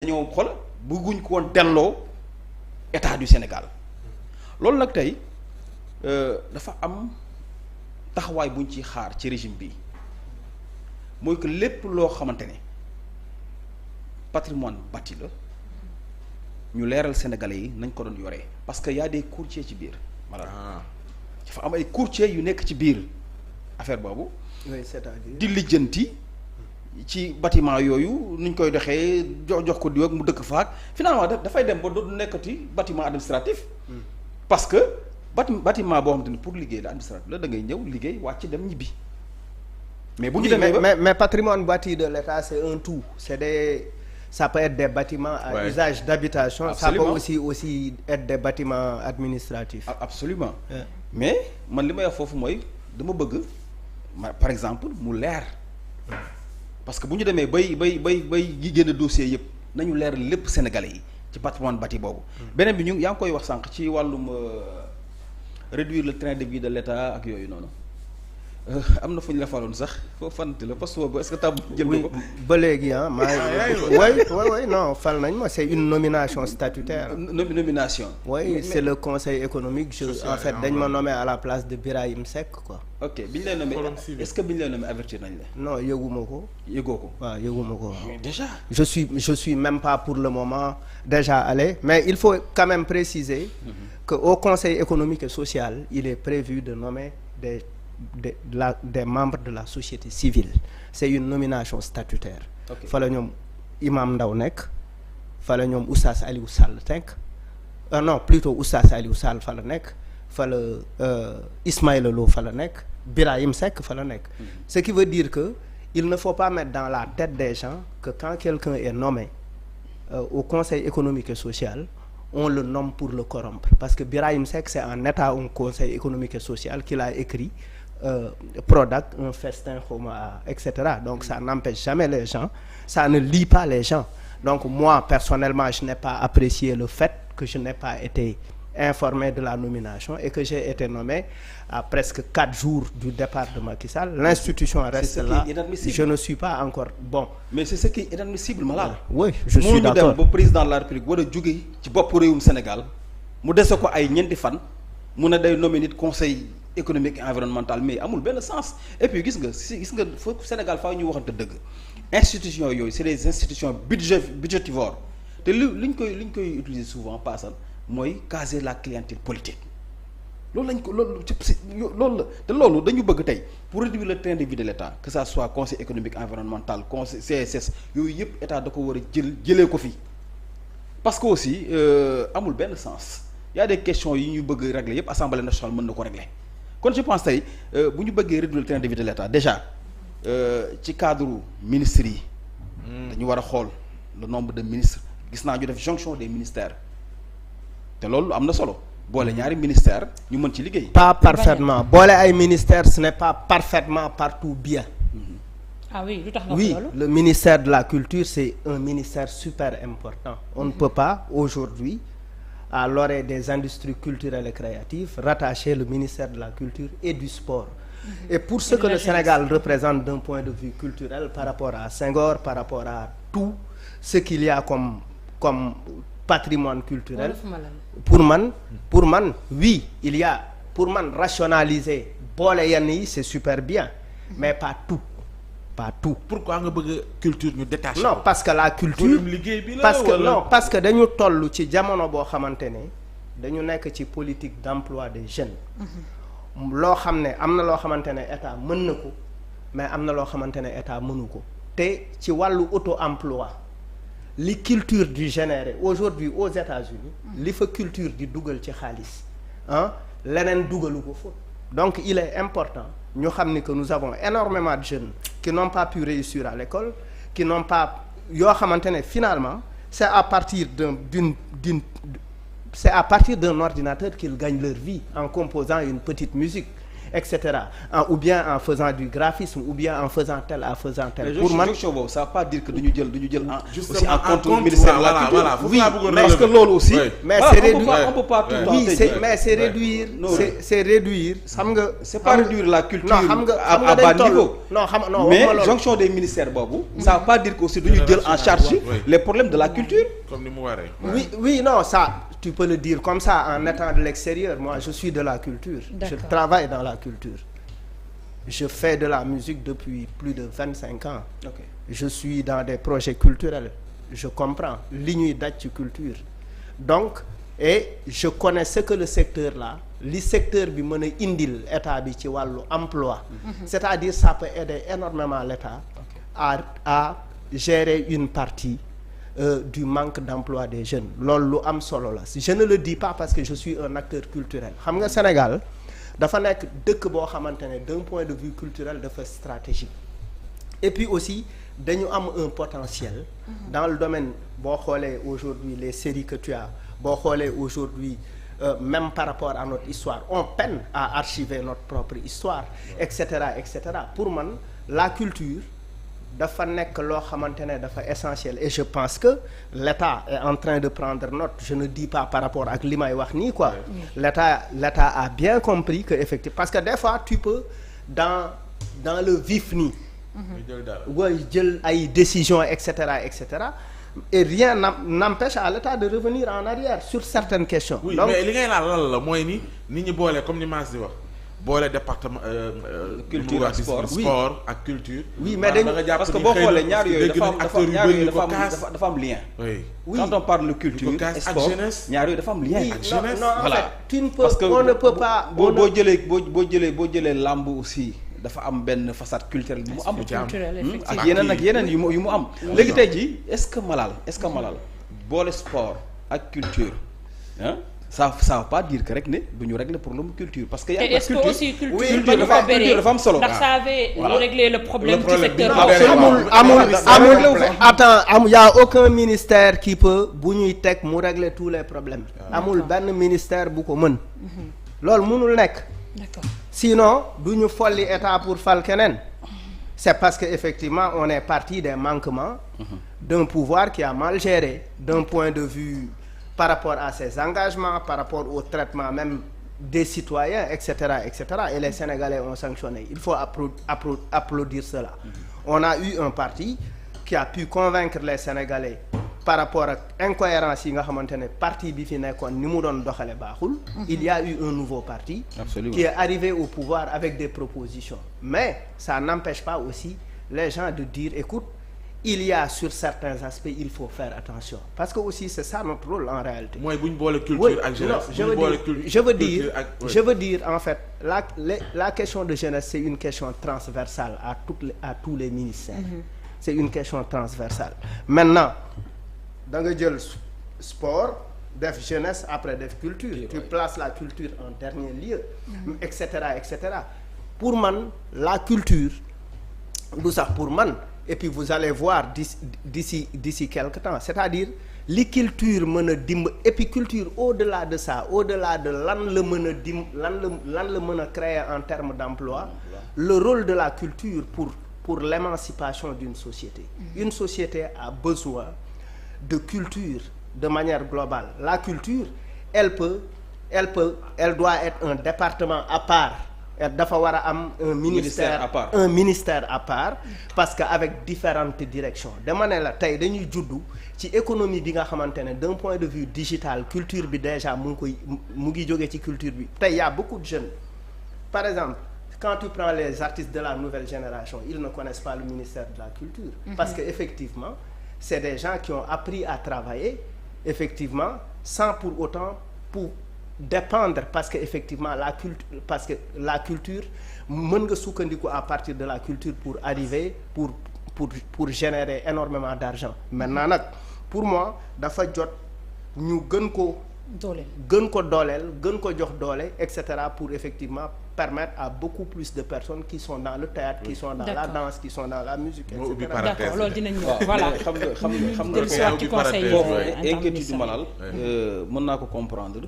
dañoo xool bëgguñ ko woon delloo état du Sénégal loolu nag tey dafa am taxawaay buñ ci xaar ci régime bi mooy que lépp loo xamante ne patrimoine bâti la ñu leeral sénégalais yi nañ ko doon yoree parce que y a des courtiers ci biir voilà dafa am ay courtiers yu nekk ci biir affaire boobu. oui c'est-à-dire di lijjanti ci bâtiment yooyu nuñ koy doxee jox ko diw ak mu dëkk faak finalement dafay dem ba du nekkati bâtiment administratif. parce que bâtiment boo xamante ni pour liggéey la administratif la da ngay ñëw liggéey wàcc dem ñibbi. mais bu ñu demee ba mais patrimoine bâti de l'État c'est un tout ça peut être des bâtiments à usage d'habitation. Absolument. Ça peut aussi être des bâtiments administratifs. Absolument. Mais man li may wax foofu mooy dama bëgg par exemple mu leer parce que bu ñu demee bay génn dossier yëpp nañu leer lépp sénégalais yi ci patrimoine bâti boobu. beneen bi yaa ngi koy wax sànq ci wàllum réduire le train de vie de l'État ak yooyu noonu am na fu ñu la faloon sax foo fante la parce que est-ce que tam jël ko ba léegi oui non fal nañ ma c'est une nomination statutaire. Nomination. Oui, c'est le conseil économique en fait dañ ma nommé à la place de Birahim Seck quoi. Ok bi ñu lay nommé est-ce que bi ñu lay nommé avertir nañ la. Non yëguma ko. yëgoo ko. waaw yëguma ko. Déjà. Je suis même pas pour le moment déjà allé mais il faut quand même préciser que au conseil économique et social il est prévu de nommer des membres de la société civile. C'est une nomination statutaire. fa la ñoom Imam Ndaw nekk fa la ñoom Oustaz Aliou Sall nekk non plutôt Oustaz Aliou Sall fa la nekk fa la Ismaïla Lo fa la nekk Birahim Seck fa la nekk. Ce qui veut dire que il ne faut pas mettre dans la tête des gens que quand quelqu'un est nommé au conseil économique et social on le nomme pour le corrompre parce que Birahim Seck c'est en état un conseil économique et social qu'il a écrit Prodac un festin xawma etc. Donc ça n'empêche jamais les gens, ça ne lie pas les gens. Donc moi personnellement je n'ai pas apprécié le fait que je n'ai pas été informé de la nomination et que j'ai été nommé à presque 4 jours du départ de Macky Sall. L'institution reste là. Je ne suis pas encore bon. Mais c'est ce qui est inadmissible Malal. Oui, je suis d'accord. mënuñu dem ba président de la République war a jóge ci bopp réewum Sénégal mu dese ko ay ñeenti fan mu ne day nommer nit conseil économique et environnemental mais amul benn sens et puis gis nga fa Sénégal faa ñu waxante dëgg institutions yooyu c'est des institutions budgétivores te liñ koy utiliser souvent passal mooy caser la clientèle politique loolu la te loolu dañu bëgg tey pour réduire le train de vie de l'État que ça soit conseil économique environnemental conseil CSS yooyu yëpp état da ko war a jëlee ko fi parce que aussi amul benn sens y a des questions yi ñu bëgg régler yëpp assemblée nationale mën na ko régler kon je pense tey bu ñu bëggee réduire le train de vie de l'État déjà ci cadre ministres yi dañu war a xool le nombre de ministres gis naa ñu def jonction des ministères te loolu am na solo boole ñaari ministères ñu mën ci liggéey. Pas parfaitement boole ay ministères ce n'est pas parfaitement partout bien. Ah oui, lu tax nga oui, loolu. le ministère de la culture c'est un ministère super important. On ne peut pas aujourd'hui à l'orée des industries culturelles et créatives rattacher le ministère de la culture et du sport. Et pour ce que le Sénégal représente d'un point de vue culturel par rapport à Senghor, par rapport à tout ce qu'il y a comme patrimoine culturel, pour man oui il y a pour man rationaliser boole yenn yi c'est super bien mais pas tout. Pourquoi nga bëgg culture ñu détaché non parce que la culture parce que dañu toll ci jamono boo xamante ne dañu nekk ci politique d'emploi des jeunes. loo xam ne am na loo xamante ne état mën na ko mais am na loo xamante ne état mënu ko te ci wàllu auto-emploi li culture di générer aujourd'hui aux États-Unis li fa culture di dugal ci xaalis leneen dugalu ko fa donc il est important ñu xam ni que nous avons énormément de jeunes qui n'ont pas pu réussir à l'école qui n'ont pas yoo xamante ne finalement c'est à partir d'un ordinateur qu'ils gagnent leur vie en composant une petite musique etc. Ou bien en faisant du graphisme ou bien en faisant tel pour man jonction boobu ça veut pas dire que duñu jël aussi en en compte compte, ministère de la voilà, culture. voilà. Oui, Faut pas parce que loolu aussi. Oui. mais voilà, c'est on peut pas tout le temps oui tey mais c'est réduire Non. c'est réduire xam nga c'est pas réduire la culture non xam nga à bas niveau. non mais waxuma loolu. jonction des ministères boobu ça veut pas dire que aussi duñu jël en charge les problèmes de la culture. comme ni mu waree. Oui, non, ça, tu peux le dire comme ça en étant de l'extérieur. Moi, je suis de la culture. Je D'accord. travaille dans la culture. Je fais de la musique depuis plus de 25 ans. Ok. Je suis dans des projets culturels. Je comprends li ñuy daj ci culture. Donc, et je connais ce que le secteur là, li secteur bi mën a indil état bi ci wàllu emploi. C'est-à-dire ça peut aider énormément l'état à gérer une partie du manque d'emploi des jeunes. Loolu lu am solo la. Je ne le dis pas parce que je suis un acteur culturel. Xam nga Sénégal dafa nekk dëkk boo xamante ne d'un point de vue culturel dafa stratégique. Et puis aussi dañu am un potentiel dans le domaine boo xoolee aujourd'hui les séries que tu as boo xoolee aujourd'hui même par rapport à notre histoire on peine à archiver notre propre histoire etc. Pour man la culture dafa nekk loo xamante ne dafa essentiel et je pense que l'État est en train de prendre note je ne dis pas par rapport ak li may wax nii quoi l'État a bien compris que effectivement parce que des fois tu peux dans le vif nii way jël ay décisions etc. et rien n'empêche à l'État de revenir en arrière sur certaines questions. Oui, donc mais li ngay laal lan la mooy ni nit ñi boole comme ni Mass di wax boole département culture ak sport sport ak culture. Oui, mais dañu parce que boo xoolee ñaar yooyu dafa am lien. Oui. Quand on parle de culture et sport ñaar yooyu dafa am lien. oui, ak non, en voilà. fait tu ne peux parce que on ne peut pas boo jëlee làmb aussi dafa am benn façade culturelle bi mu am. culturel effectivement. ak yeneen yu mu am. léegi tey jii est-ce que Malal boole sport ak culture ah ça veut pas dire que rek ne du ñu régler problème culture parce que. Et est-ce que aussi culture dafa am solo. ndax ça avait régler le problème ci secteur y a aucun ministère qui peut bu ñuy teg mu régler tous les problèmes. amul benn ministère bu ko mën. loolu mënul nekk. D'accord. Sinon du ñu folli état pour fal keneen. C'est parce que effectivement on est parti des manquements d'un pouvoir qui a mal géré d'un point de vue par rapport à ses engagements par rapport au traitement même des citoyens etc. Et les Sénégalais ont sanctionné. Il faut applaudir cela. On a eu un parti qui a pu convaincre les Sénégalais par rapport ak incohérence yi nga xamante ne parti bi fi nekkoon ni mu doon doxale baaxul. Il y a eu un nouveau parti. Absolument. Qui est arrivé au pouvoir avec des propositions. Mais ça n'empêche pas aussi les gens de dire écoute, il y a sur certains aspects il faut faire attention parce que aussi c'est ça notre rôle en réalité. mooy bu ñu boole culture ak jeunesse. Je veux dire en fait la question de jeunesse c'est une question transversale à tous les ministères. C'est une question transversale. Maintenant da nga jël sport def jeunesse après def culture. Tu places la culture en dernier lieu. etc. Pour man la culture du sax pour man. Et puis vous allez voir d'ici quelque temps c'est-à-dire li culture mën a et puis culture au-delà de ça au-delà de lan la mën a lan la mën a créer en termes d'emploi le rôle de la culture pour l'émancipation d'une société. Une société a besoin de culture de manière globale. La culture elle doit être un département à part. dafa war a am un ministère à part parce que avec différentes directions dama ne la tey dañuy juddu ci économie bi nga xamante ne d'un point de vue digital culture bi déjà mu ngi jógee ci culture bi tey y a beaucoup de jeunes par exemple quand tu prends les artistes de la nouvelle génération ils ne connaissent pas le ministère de la culture parce que effectivement c'est des gens qui ont appris à travailler effectivement sans pour autant dépendre parce que effectivement la culture mën nga sukkandiku à partir de la culture pour arriver pour générer énormément d'argent. Maintenant nag pour moi dafa jot ñu gën ko dooleel gën ko jox doole etc. pour effectivement permettre à beaucoup plus de personnes qui sont dans le théâtre qui sont dans la danse qui sont dans la musique etc. D'accord loolu dinañ ñëw voilà xam nga inquiétude Malal mën naa ko comprendre